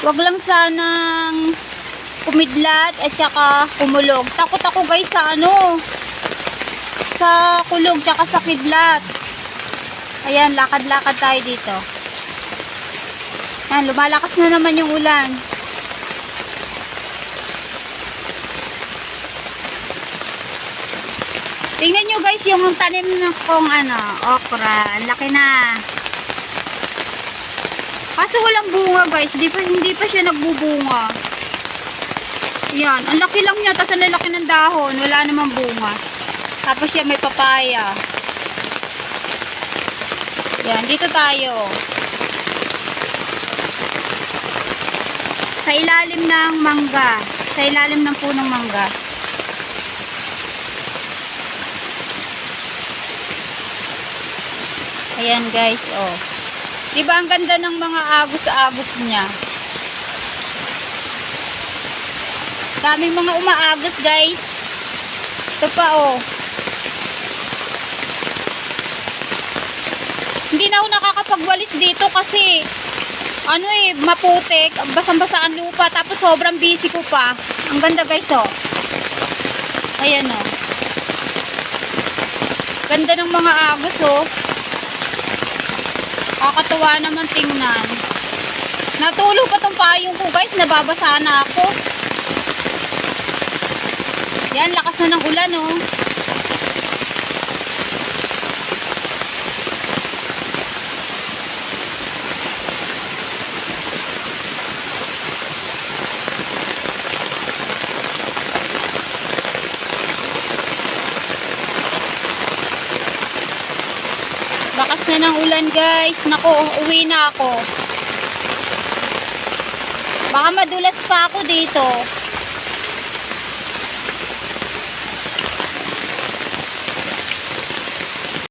Wag lang sanang kumidlat at saka kumulog. Takot ako guys sa ano, sa kulog tsaka sa kidlat. Ayan, lakad-lakad tayo dito. Ayan, lumalakas na naman yung ulan. Tingnan nyo guys yung tanim na kong ano, okra. Laki na. Kaso walang bunga guys. Hindi pa siya nagbubunga. Yan. Ang laki lang niya. Tapos ang laki ng dahon. Wala namang bunga. Tapos siya may papaya. Yan. Dito tayo. Sa ilalim ng mangga. Sa ilalim ng punong mangga. Ayan guys, oh. Diba ang ganda ng mga agos-agos niya? Daming mga umaagos guys. Ito pa oh. Hindi na ako nakakapagwalis dito kasi ano eh, maputik, basang-basa ang lupa, tapos sobrang busy ko pa. Ang ganda guys oh. Ayan oh. Ganda ng mga agos oh. Kakatuwa naman tingnan. Natulog pa tong payong ko guys. Nababasa na ako. Yan, lakas na ng ulan oh. Lakas na ng ulan guys. Naku, uwi na ako. Baka madulas pa ako dito.